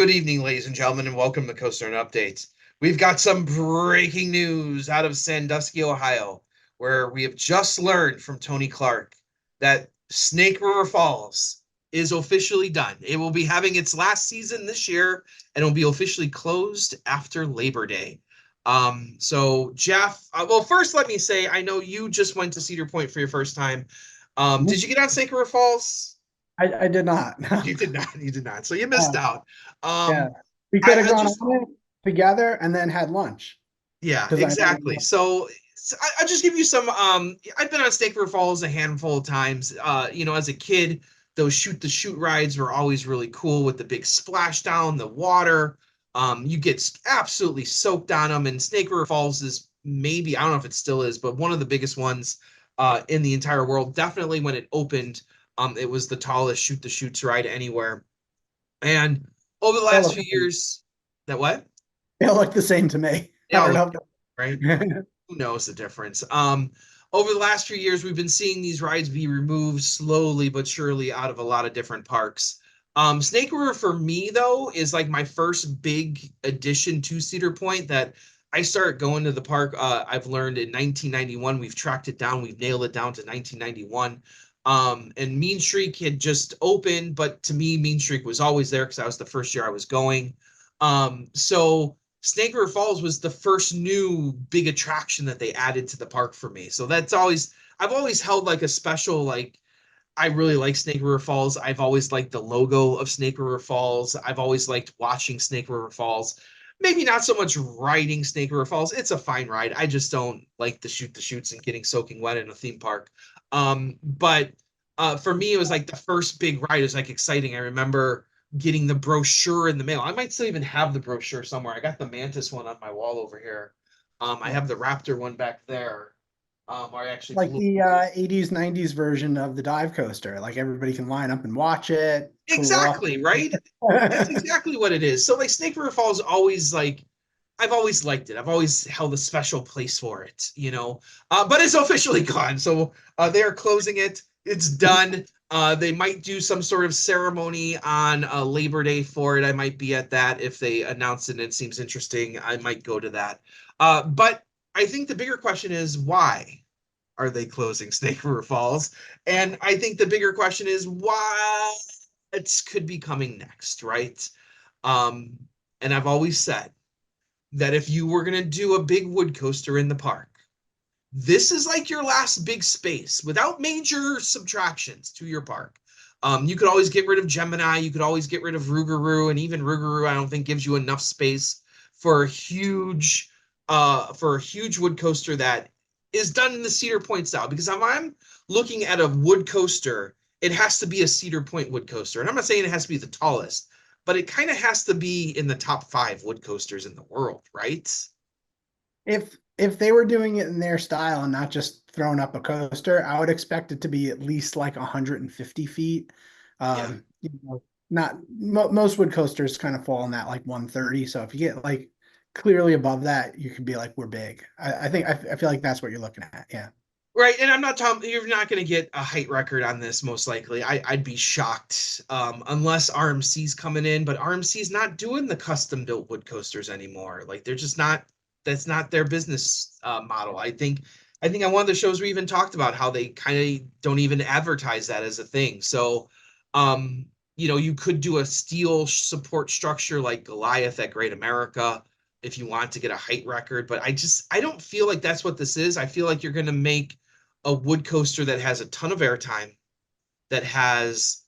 Good evening, ladies and gentlemen, and welcome to Coaster-net Updates. We've got some breaking news out of Sandusky, Ohio, where we have just learned from Tony Clark that Snake River Falls is officially done. It will be having its last season this year, and it will be officially closed after Labor Day. So Jeff, well, first let me say, I know you just went to Cedar Point for your first time. Did you get on Snake River Falls? I did not. You did not. You did not. So you missed out. Yeah, Um, we could I, have I gone just, on it together and then had lunch yeah, because I exactly. know. So I'll just give you some. I've been on Snake River Falls a handful of times. As a kid, those shoot the shoot rides were always really cool with the big splashdown, the water. You get absolutely soaked on them, and Snake River Falls is maybe, I don't know if it still is, but one of the biggest ones in the entire world. Definitely when it opened, it was the tallest shoot the shoots ride anywhere. And over the They last look, few years, that what? they look the same to me. They I all don't look know. different, right? Who knows the difference? Over the last few years, we've been seeing these rides be removed slowly but surely out of a lot of different parks. Snake River for me though is like my first big addition to Cedar Point that I started going to the park. I've learned in 1991. We've tracked it down. We've nailed it down to 1991. And Mean Streak had just opened, but to me, Mean Streak was always there because that was the first year I was going. So Snake River Falls was the first new big attraction that they added to the park for me. So that's always I've always held like a special like I really like Snake River Falls. I've always liked the logo of Snake River Falls. I've always liked watching Snake River Falls. Maybe not so much riding Snake River Falls. It's a fine ride. I just don't like the shoots and getting soaking wet in a theme park. But for me, it was like the first big ride. It was like exciting. I remember getting the brochure in the mail. I might still even have the brochure somewhere. I got the Mantis one on my wall over here. I Yeah. have the Raptor one back there. I actually Like flew. the 80s, 90s version of the dive coaster. Like everybody can line up and watch it, tour up. Exactly, right? That's exactly what it is. So like Snake River Falls always like I've always liked it. I've always held a special place for it. But it's officially gone. So they are closing it. It's done. They might do some sort of ceremony on Labor Day for it. I might be at that if they announce it and it seems interesting. I might go to that. But I think the bigger question is why are they closing Snake River Falls? And I think the bigger question is what could be coming next, right? Um, and I've always said that if you were going to do a big wood coaster in the park, this is like your last big space without major subtractions to your park. You could always get rid of Gemini. You could always get rid of Rougarou, and even Rougarou, I don't think gives you enough space for a huge wood coaster that is done in the Cedar Point style. Because if I'm looking at a wood coaster, it has to be a Cedar Point wood coaster, and I'm not saying it has to be the tallest, but it kind of has to be in the top 5 wood coasters in the world, right? If they were doing it in their style and not just throwing up a coaster, I would expect it to be at least like 150 feet. Yeah. Not most wood coasters kind of fall in that like 130. So if you get like clearly above that, you could be like, we're big. I feel like that's what you're looking at. Yeah. Right, and I'm not talking. You're not going to get a height record on this, most likely. I'd be shocked unless RMC's coming in, but RMC's not doing the custom built wood coasters anymore. Like they're just not. That's not their business model. I think on one of the shows we even talked about how they kind of don't even advertise that as a thing. So, you could do a steel support structure like Goliath at Great America if you want to get a height record, but I don't feel like that's what this is. I feel like you're going to make a wood coaster that has a ton of airtime, that has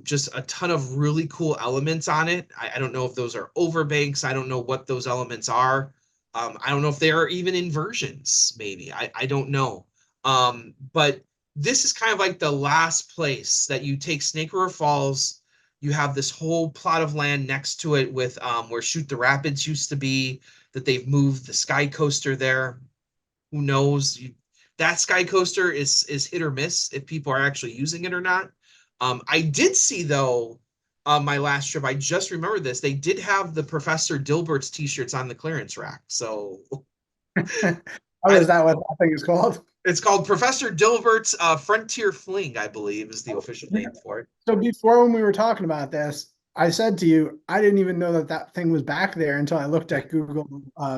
just a ton of really cool elements on it. I don't know if those are overbanks. I don't know what those elements are. I don't know if they are even inversions, maybe. I don't know. But this is kind of like the last place that you take Snake River Falls. You have this whole plot of land next to it with where Shoot the Rapids used to be, that they've moved the Sky Coaster there. Who knows? That Sky Coaster is hit or miss if people are actually using it or not. I did see though on my last trip, I just remembered this. They did have the Professor Dilbert's t-shirts on the clearance rack. So Oh, I is that what that thing is called? it's called Professor Dilbert's Frontier Fling, I believe, is the official name for it. So before when we were talking about this, I said to you, I didn't even know that that thing was back there until I looked at Google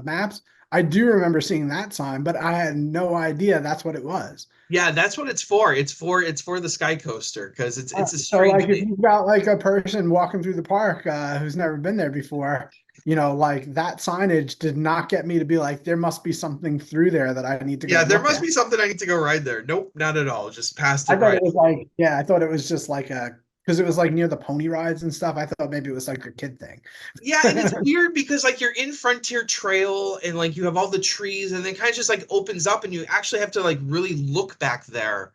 Maps. I do remember seeing that sign, but I had no idea that's what it was. Yeah, that's what it's for. It's for the Sky Coaster because it's a So strange like if you've got like a person walking through the park who's never been there before, like that signage did not get me to be like, there must be something through there that I need to go Yeah, there look must at. be something I need to go ride there. Nope, not at all. Just passed I it thought right. it was like, yeah, I thought it was just like because it was like near the pony rides and stuff. I thought maybe it was like a kid thing. Yeah, and it's weird because like you're in Frontier Trail and like you have all the trees and then kind of just like opens up and you actually have to like really look back there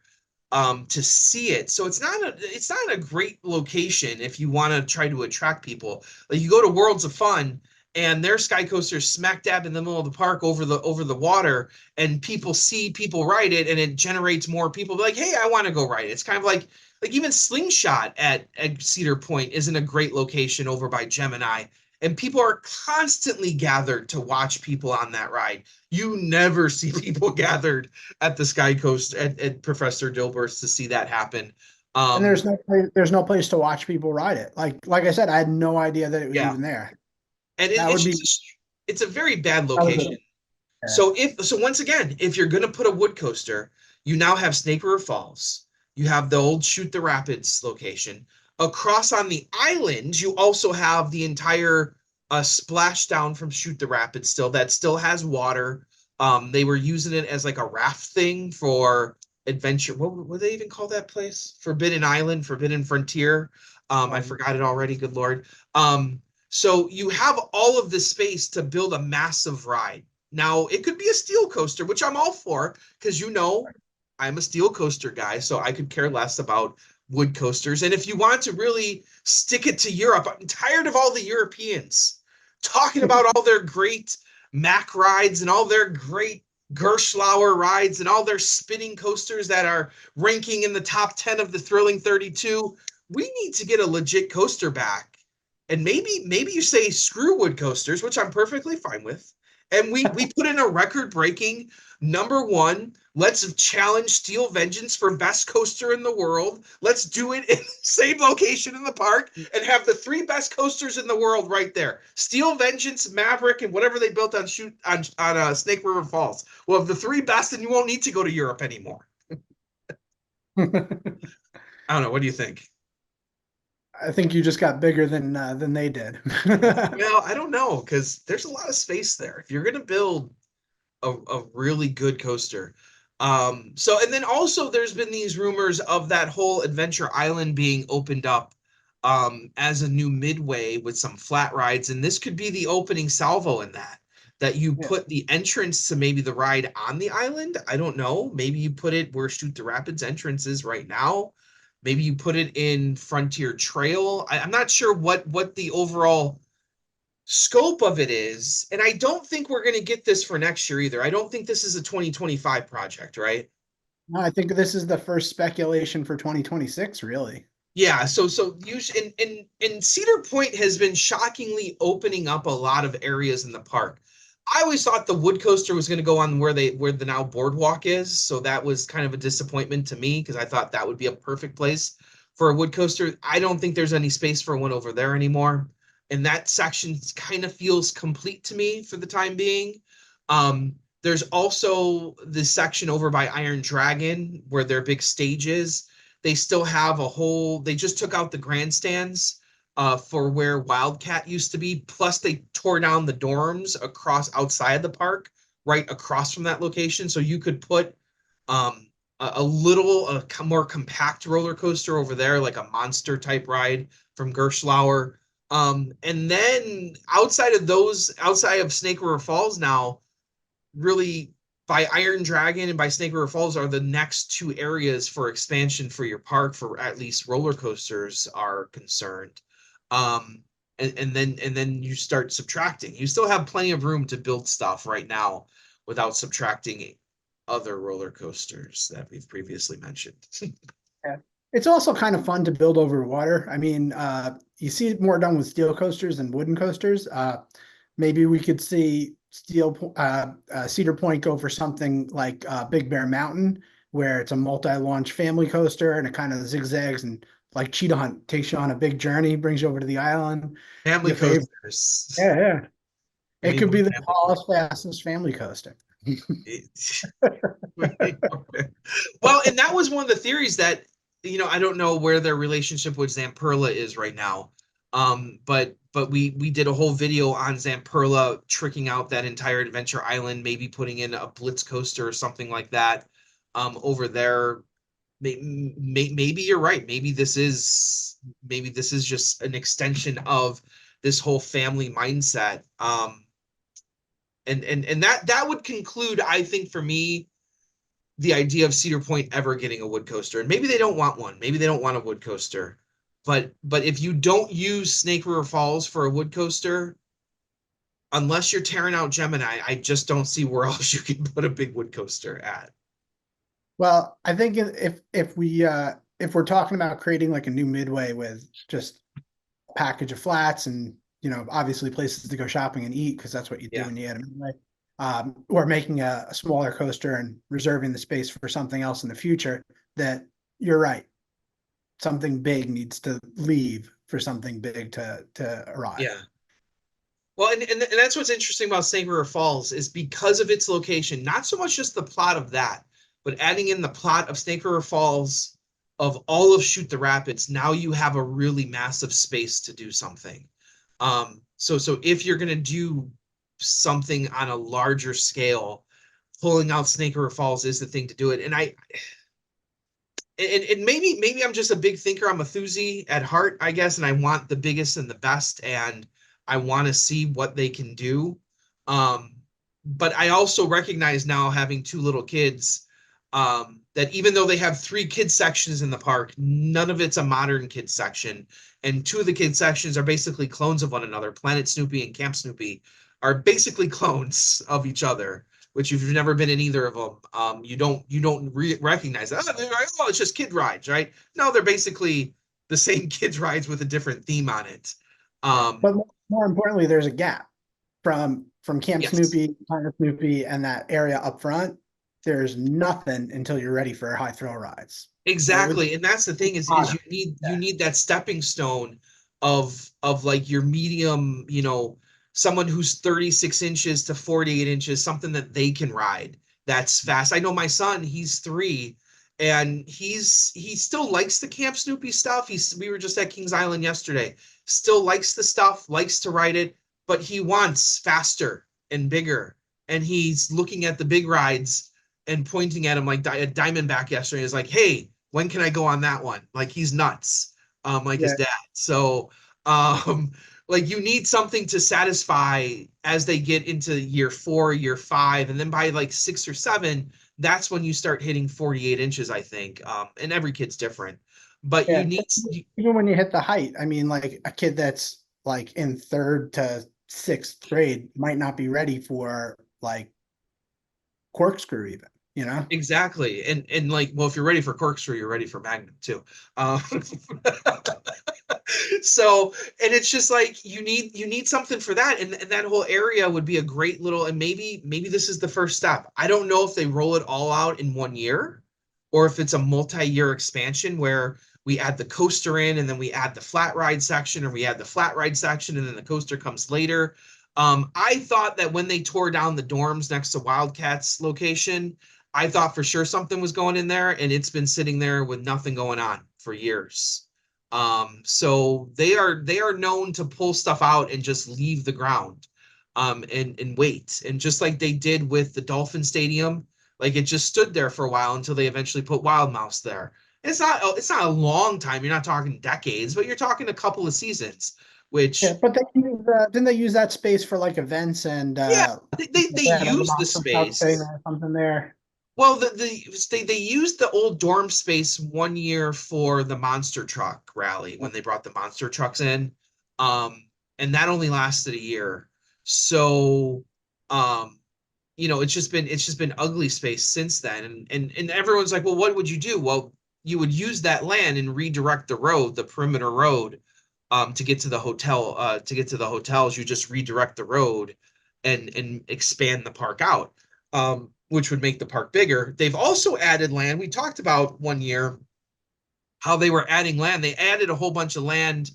to see it. So it's not a great location if you want to try to attract people. Like you go to Worlds of Fun and their sky coaster smack dab in the middle of the park over the water and people see people ride it and it generates more people like, hey, I want to go ride it. It's kind of like even Slingshot at Cedar Point isn't a great location over by Gemini. And people are constantly gathered to watch people on that ride. You never see people gathered at the Sky Coast at Professor Dilworth's to see that happen. And Um, there's no place to watch people ride it. Like I said, I had no idea that it was yeah, even there. and That it's would be just it's a very bad that was location. a yeah. So once again, if you're gonna put a wood coaster, you now have Snake River Falls. You have the old Shoot the Rapids location. Across on the island, you also have the entire splashdown from Shoot the Rapids still that still has water. They were using it as like a raft thing for adventure. What would they even call that place? Forbidden Island, Forbidden Frontier. I forgot it already. Good Lord. So you have all of this space to build a massive ride. Now, it could be a steel coaster, which I'm all for because I'm a steel coaster guy, so I could care less about wood coasters. And if you want to really stick it to Europe, I'm tired of all the Europeans talking about all their great Mack rides and all their great Gerschlauer rides and all their spinning coasters that are ranking in the top 10 of the Thrilling 32. We need to get a legit coaster back. And maybe you say screw wood coasters, which I'm perfectly fine with, and we put in a record-breaking number one. Let's challenge Steel Vengeance for best coaster in the world. Let's do it in the same location in the park and have the three best coasters in the world right there. Steel Vengeance, Maverick, and whatever they built on Snake River Falls. We'll have the three best, and you won't need to go to Europe anymore. I don't know. What do you think? I think you just got bigger than they did. Well, I don't know because there's a lot of space there. If you're gonna build a really good coaster. So and then also there's been these rumors of that whole Adventure Island being opened up as a new midway with some flat rides, and this could be the opening salvo in that you Yeah. put the entrance to maybe the ride on the island. I don't know. Maybe you put it where Shoot the Rapids entrance is right now. Maybe you put it in Frontier Trail. I'm not sure what the overall scope of it is, and I don't think we're going to get this for next year either. I don't think this is a 2025 project, right? No, I think this is the first speculation for 2026, really. Yeah, so usually and Cedar Point has been shockingly opening up a lot of areas in the park. I always thought the wood coaster was going to go on where the now boardwalk is, so that was kind of a disappointment to me because I thought that would be a perfect place for a wood coaster. I don't think there's any space for one over there anymore, and that section kind of feels complete to me for the time being. There's also this section over by Iron Dragon where their big stage is. They still have they just took out the grandstands for where Wildcat used to be. Plus, they tore down the dorms across outside the park, right across from that location. So you could put a more compact roller coaster over there, like a monster type ride from Gerschlauer. And then outside of Snake River Falls now, really by Iron Dragon and by Snake River Falls are the next two areas for expansion for your park for at least roller coasters are concerned. Um, and then you start subtracting. You still have plenty of room to build stuff right now without subtracting other roller coasters that we've previously mentioned. Yeah. It's also kind of fun to build over water. I mean, you see it more done with steel coasters than wooden coasters. Maybe we could see Cedar Point go for something like Big Bear Mountain, where it's a multi-launch family coaster and it kind of zigzags and like cheetah hunt, takes you on a big journey, brings you over to the island. Family Your favorite. coasters. Yeah, yeah. We It need could more be the family tallest, coasters. fastest family coaster. Well, and that was one of the theories that, I don't know where their relationship with Zamperla is right now. But we did a whole video on Zamperla tricking out that entire Adventure Island, maybe putting in a Blitz coaster or something like that over there. Maybe you're right. Maybe this is just an extension of this whole family mindset. And that would conclude, I think, for me, the idea of Cedar Point ever getting a wood coaster. And maybe they don't want one. Maybe they don't want a wood coaster. But if you don't use Snake River Falls for a wood coaster, unless you're tearing out Gemini, I just don't see where else you can put a big wood coaster at. Well, I think if we're talking about creating like a new midway with just a package of flats and obviously places to go shopping and eat because that's what you do Yeah. when you add a midway, or making a smaller coaster and reserving the space for something else in the future, that you're right. Something big needs to leave for something big to arrive. Yeah. Well, and that's what's interesting about Snake River Falls is because of its location, not so much just the plot of that, but adding in the plot of Snake River Falls, of all of Shoot the Rapids, now you have a really massive space to do something. So if you're gonna do something on a larger scale, pulling out Snake River Falls is the thing to do it. And maybe I'm just a big thinker. I'm a thuzy at heart, I guess, and I want the biggest and the best, and I want to see what they can do. Um, but I also recognize now, having two little kids, that even though they have three kids sections in the park, none of it's a modern kids section, and two of the kids sections are basically clones of one another. Planet Snoopy and Camp Snoopy are basically clones of each other, which if you've never been in either of them, you don't recognize that. Oh, it's just kid rides, right? No, they're basically the same kids rides with a different theme on it. Yeah. Um, But more importantly, there's a gap from Camp yes, Snoopy, Planet Snoopy, and that area up front. There's nothing until you're ready for high thrill rides. So it's exactly, and that's the thing is harder. you need that stepping stone of like your medium, someone who's 36 inches to 48 inches, something that they can ride that's fast. I know my son, he's 3, and he still likes the Camp Snoopy stuff. We were just at Kings Island yesterday. Still likes the stuff, likes to ride it, but he wants faster and bigger. And he's looking at the big rides and pointing at him like a Diamondback yesterday. Is like, hey, when can I go on that one? Like he's nuts, like his Yeah, dad. So, um, like you need something to satisfy as they get into year 4, year 5, and then by like 6 or 7, that's when you start hitting 48 inches, I think. And every kid's different, but you yeah. need, Even when you hit the height, I mean, like a kid that's like in third to sixth grade might not be ready for like corkscrew even, you know? exactly. And like, well, if you're ready for corkscrew, you're ready for Magnum too. Um, so, and it's just like you need something for that, and that whole area would be a great little, and maybe this is the first step. I don't know if they roll it all out in one year, or if it's a multi-year expansion where we add the coaster in and then we add the flat ride section, or we add the flat ride section and then the coaster comes later. I thought that when they tore down the dorms next to Wildcats location, I thought for sure something was going in there, and it's been sitting there with nothing going on for years. So they are known to pull stuff out and just leave the ground, and wait. And just like they did with the Dolphin Stadium, like it just stood there for a while until they eventually put Wild Mouse there. It's not a long time. You're not talking decades, but you're talking a couple of seasons, Yeah, which, but didn't they use that space for like events and yeah, they they had like a use the monster truck thing space. or something there? Well, they used the old dorm space one year for the monster truck rally when they brought the monster trucks in, um, and that only lasted a year. So, um, it's just been ugly space since then, and everyone's like, well, what would you do? Well, you would use that land and redirect the road, the perimeter road, to get to the hotel. To get to the hotels, you just redirect the road and expand the park out, which would make the park bigger. They've also added land. We talked about one year how they were adding land. They added a whole bunch of land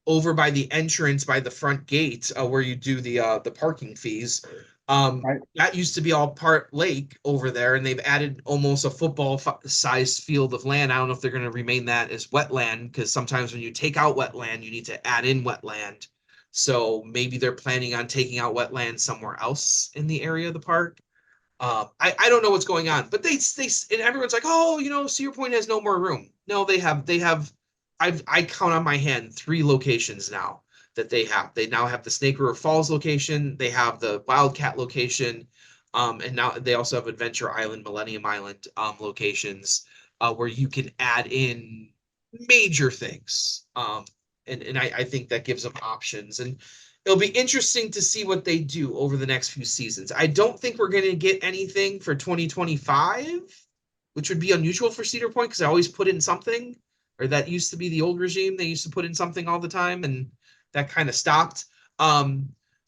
over by the entrance by the front gate where you do the parking fees. Right. That used to be all part lake over there, and they've added almost a football sized field of land. I don't know if they're going to remain that as wetland because sometimes when you take out wetland, you need to add in wetland. So maybe they're planning on taking out wetland somewhere else in the area of the park. I don't know what's going on, but they and everyone's like, oh, Cedar Point has no more room. No, they have. I count on my hand 3 locations now that they have. They now have the Snake River Falls location. They have the Wildcat location, and now they also have Adventure Island, Millennium Island locations where you can add in major things. And I think that gives them options. And it'll be interesting to see what they do over the next few seasons. I don't think we're going to get anything for 2025, which would be unusual for Cedar Point because I always put in something, or that used to be the old regime. They used to put in something all the time, and that kind of stopped. But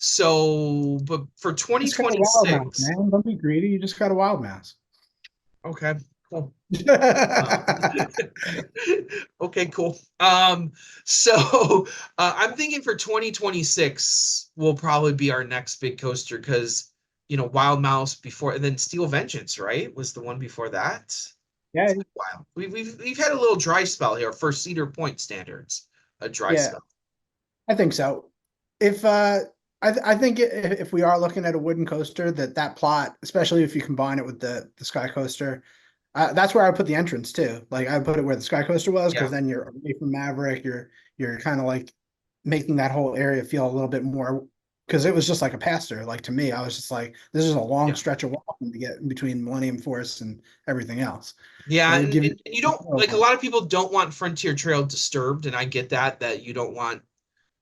for Just got a wild mouse, 2026, man. Don't be greedy. You just got a wild mouse. okay, cool. Uh, okay, cool. I'm thinking for 2026 will probably be our next big coaster because Wild Mouse before, and then Steel Vengeance, right? Was the one before that. Yeah, It's been a while. We've had a little dry spell here for Cedar Point standards, a dry yeah, spell. I think so. If I think if we are looking at a wooden coaster, that plot, especially if you combine it with the sky coaster, that's where I put the entrance too. Like I put it where the sky coaster was, because Yeah. then you're away from Maverick. You're kind of like making that whole area feel a little bit more, because it was just like a pasture. Like to me, I was just like, this is a long Yeah. stretch of walking to get in between Millennium Forest and everything else. Yeah, It would give you. and you don't like a lot of people don't want Frontier Trail disturbed, and I get that you don't want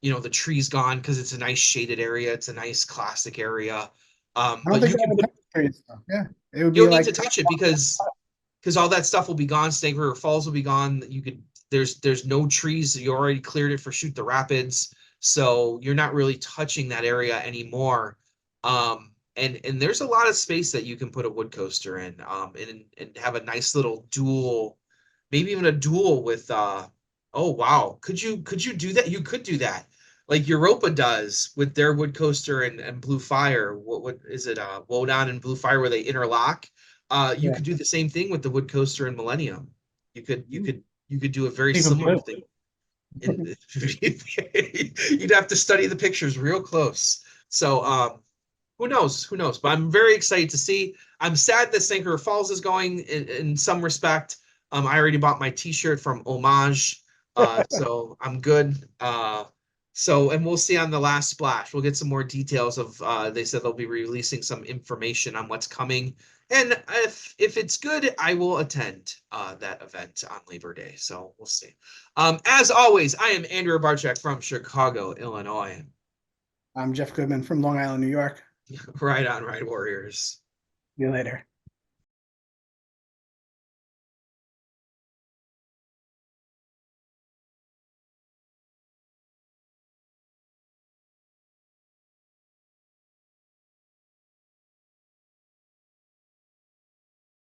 the trees gone because it's a nice shaded area. It's a nice classic area. I don't But think you that can would put touch the tree stuff. Yeah, it would you be don't need to like touch it because all that stuff will be gone. Snake River Falls will be gone. There's no trees. You already cleared it for Shoot the Rapids, so you're not really touching that area anymore. And there's a lot of space that you can put a wood coaster in, and have a nice little dual, maybe even a dual with oh wow, could you do that? You could do that. Like Europa does with their wood coaster and Blue Fire. What is it? Wodan and Blue Fire where they interlock. You yeah, could do the same thing with the wood coaster in Millennium. You could you mm, could you could do a very even similar blue. thing. In you'd have to study the pictures real close. So who knows? Who knows? But I'm very excited to see. I'm sad that St. Falls is going in some respect. I already bought my T-shirt from Homage, so I'm good. And we'll see on the last splash. We'll get some more details of. They said they'll be releasing some information on what's coming, and if it's good, I will attend that event on Labor Day. So we'll see. As always, I am Andrew Barczyk from Chicago, Illinois. I'm Jeff Goodman from Long Island, New York. Right on, right, Warriors. See you later.